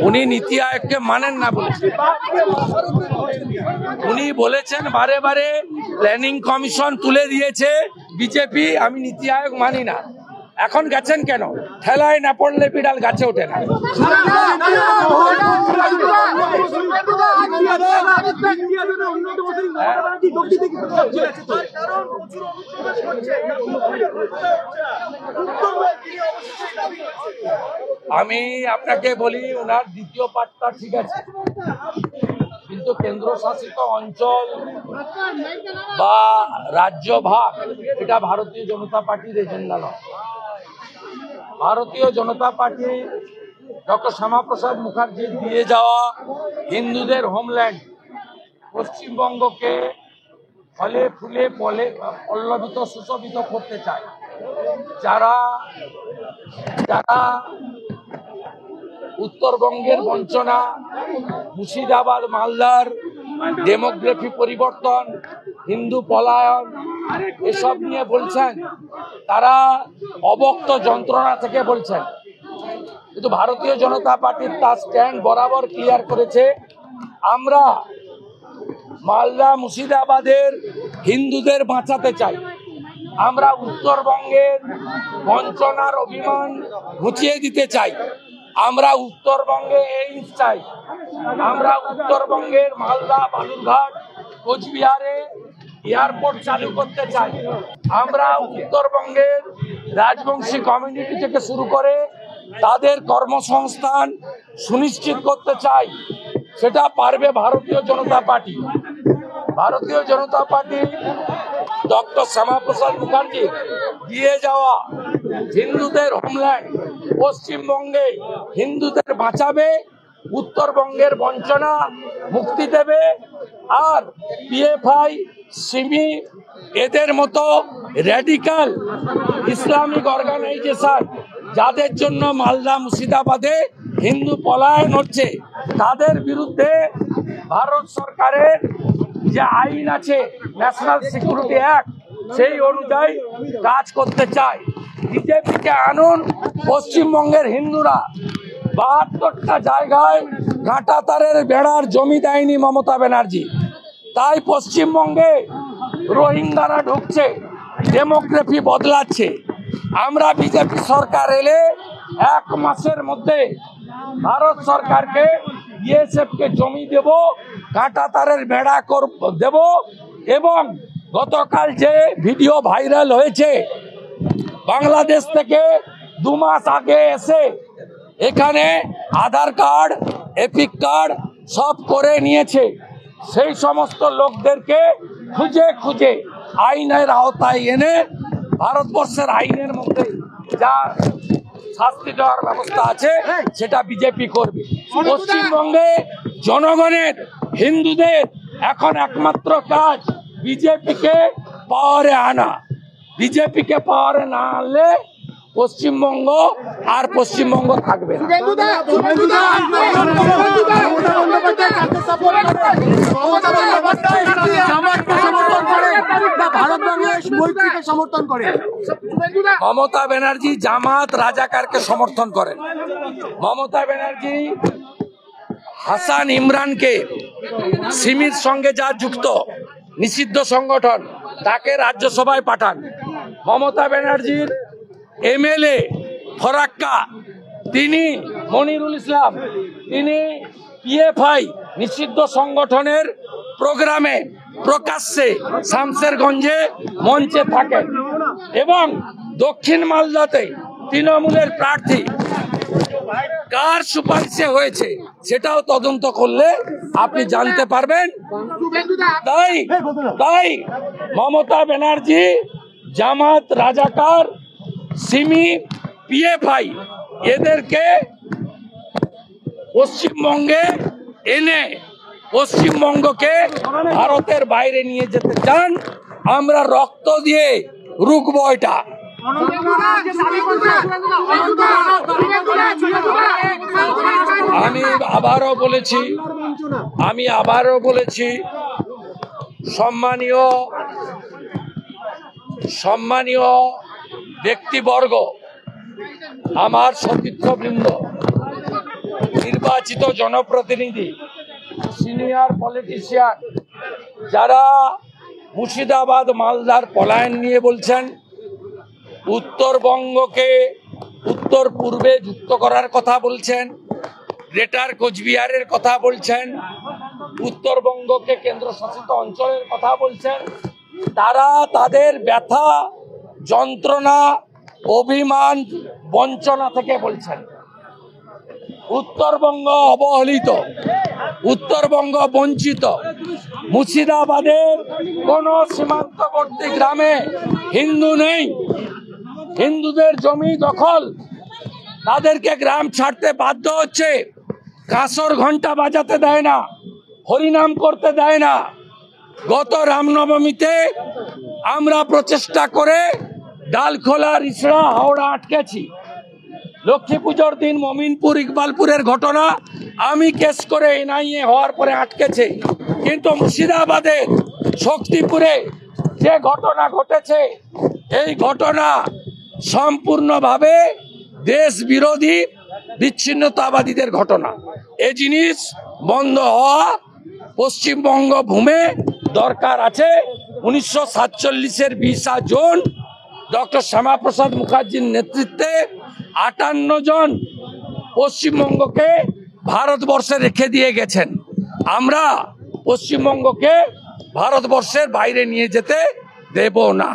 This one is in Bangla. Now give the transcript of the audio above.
উনি নীতি আয়োগকে মানেন না বলেছেন। উনি বলেছেন বারে বারে প্ল্যানিং কমিশন তুলে দিয়েছে বিজেপি, আমি নীতি আয়োগ মানি না। এখন গেছেন কেন? ঠেলায় না পড়লে বিড়াল গাছে ওঠে না। আমি আপনাকে বলি, ওনার দ্বিতীয় পাঠটা ঠিক আছে, কিন্তু কেন্দ্রশাসিত অঞ্চল বা রাজ্য ভাগ এটা ভারতীয় জনতা পার্টির এজেন্ডা নয়। ভারতীয় জনতা পার্টি ডক্টর শ্যামাপ্রসাদ মুখার্জির দিয়ে যাওয়া হিন্দুদের হোমল্যান্ড পশ্চিমবঙ্গকে ফলে ফুলে পল্লবিত সুশোভিত করতে চায়। যারা যারা উত্তরবঙ্গের বঞ্চনা, মুর্শিদাবাদ মালদার ডেমোগ্রাফি পরিবর্তন, হিন্দু পলায়ন এসব নিয়ে বলছেন, তারা অবক্ত যন্ত্রণা থেকে বলছেন। কিন্তু ভারতীয় জনতা পার্টির তার স্ট্যান্ড বরাবর ক্লিয়ার করেছে, আমরা মালদা মুর্শিদাবাদের হিন্দুদের বাঁচাতে চাই। আমরা উত্তরবঙ্গের বঞ্চনার অভিমান ঘুচিয়ে দিতে চাই। আমরা উত্তরবঙ্গে এইমস চাই। আমরা উত্তরবঙ্গের মালদা, বালুরঘাট, কোচবিহারে এয়ারপোর্ট চালু করতে চাই। আমরা উত্তরবঙ্গের রাজবংশী কমিউনিটি থেকে শুরু করে তাদের কর্মসংস্থান সুনিশ্চিত করতে চাই। সেটা পারবে ভারতীয় জনতা পার্টি। ভারতীয় জনতা পার্টি ডক্টর শ্যামাপ্রসাদ মুখার্জি দিয়ে যাওয়া হিন্দুদের হোমল্যান্ড পশ্চিমবঙ্গে হিন্দুদের বাঁচাবে, উত্তরবঙ্গের বঞ্চনা মুক্তি দেবে। আর পিএফআই, সিমি এদের মতো র্যাডিক্যাল ইসলামিক অর্গানাইজেশন যাদের জন্য মালদা মুর্শিদাবাদে হিন্দু পলায়ন হচ্ছে, তাদের বিরুদ্ধে ভারত সরকারের যে আইন আছে ন্যাশনাল সিকিউরিটি অ্যাক্ট, সেই অনুযায়ী কাজ করতে চায়। বিজেপিকে আনুন। পশ্চিমবঙ্গের হিন্দুরা ৭২টা জায়গায় কাঁটা তারের বেড়ার জমি দেয়নি মমতা ব্যানার্জি, তাই পশ্চিমবঙ্গে রোহিঙ্গারা ঢুকছে, ডেমোগ্রাফি বদলাচ্ছে। আমরা বিজেপি সরকার এলে ১ মাসের মধ্যে ভারত সরকারকে বিএসএফকে জমি দেব, কাঁটা তারের বেড়া দেব। এবং গতকাল যে ভিডিও ভাইরাল হয়েছে, বাংলাদেশ থেকে ২ মাস আগে এসে এখানে আধার কার্ড, এপিক কার্ড সব করে নিয়েছে, সেই সমস্ত লোকদেরকে খুঁজে খুঁজে আইনের আওতায় এনে ভারতবর্ষের আইনের মধ্যে যা শাস্তি দেওয়ার ব্যবস্থা আছে সেটা বিজেপি করবে। পশ্চিমবঙ্গে জনগণের, হিন্দুদের এখন একমাত্র কাজ বিজেপিকে পাওয়ারে আনা। বিজেপিকে পাওয়ারে না আনলে পশ্চিমবঙ্গ আর পশ্চিমবঙ্গ থাকবে না। মমতা ব্যানার্জি জামাত রাজাকারকে সমর্থন করেন। মমতা ব্যানার্জি হাসান ইমরানকে, সিমির সঙ্গে যা যুক্ত নিষিদ্ধ সংগঠন, তাকে রাজ্যসভায় পাঠান। মমতা ব্যানার্জির এমএলএ ফরাক্কা, তিনি মনিরুল ইসলাম, তিনি পিএফআই নিষিদ্ধ সংগঠনের প্রোগ্রামে প্রকাশ্যে শামসেরগঞ্জে মঞ্চে থাকেন। এবং দক্ষিণ মালদাতে তৃণমূলের প্রার্থী কার সুপারিশে হয়েছে সেটাও তদন্ত করলে আপনি জানতে পারবেন। তাই মমতা ব্যানার্জি জামাত, রাজাকার, সিমি, পিএফআই এদেরকে পশ্চিমবঙ্গে এনে পশ্চিমবঙ্গকে ভারতের বাইরে নিয়ে যেতে চান। আমরা রক্ত দিয়ে রুখব এটা। আমি আবারও বলেছি সম্মানীয় ব্যক্তিবর্গ, আমার সতীর্থবৃন্দ, নির্বাচিত জনপ্রতিনিধি, সিনিয়র পলিটিশিয়ান যারা মুর্শিদাবাদ মালদার পলায়ন নিয়ে বলছেন, উত্তরবঙ্গকে উত্তর পূর্বে যুক্ত করার কথা বলছেন, গ্রেটার কোচবিহারের কথা বলছেন, উত্তরবঙ্গকে কেন্দ্রশাসিত অঞ্চলের কথা বলছেন, তারা তাদের ব্যথা, যন্ত্রণা, অভিমান, বঞ্চনা থেকে বলছেন। উত্তরবঙ্গ অবহেলিত, উত্তরবঙ্গ বঞ্চিত। মুর্শিদাবাদের কোন সীমান্তবর্তী গ্রামে হিন্দু নেই। হিন্দুদের জমি দখল, তাদেরকে গ্রাম ছাড়তে বাধ্য হচ্ছে। কাঁসর ঘন্টা বাজাতে দেয় না, হরিনাম করতে দেয় না। গত রামনবমীতে আমরা প্রচেষ্টা করে ডালখোলা, রিসড়া, হাওড়া আটকেছি। লক্ষ্মী পুজোর দিন মমিনপুর, ইকবালপুরের ঘটনা আমি কেস করে এনআইএ হওয়ার পরে আটকেছে। কিন্তু মুর্শিদাবাদের শক্তিপুরে যে ঘটনা ঘটেছে, এই ঘটনা সম্পূর্ণভাবে দেশ বিরোধী বিচ্ছিন্নতাবাদীদের ঘটনা। এই জিনিস বন্ধ হওয়া পশ্চিমবঙ্গ ভূমে দরকার আছে। 1947-এর 20 জুন ডক্টর শ্যামাপ্রসাদ মুখার্জির নেতৃত্বে 58 জন পশ্চিমবঙ্গকে ভারতবর্ষে রেখে দিয়ে গেছেন। আমরা পশ্চিমবঙ্গকে ভারতবর্ষের বাইরে নিয়ে যেতে দেব না।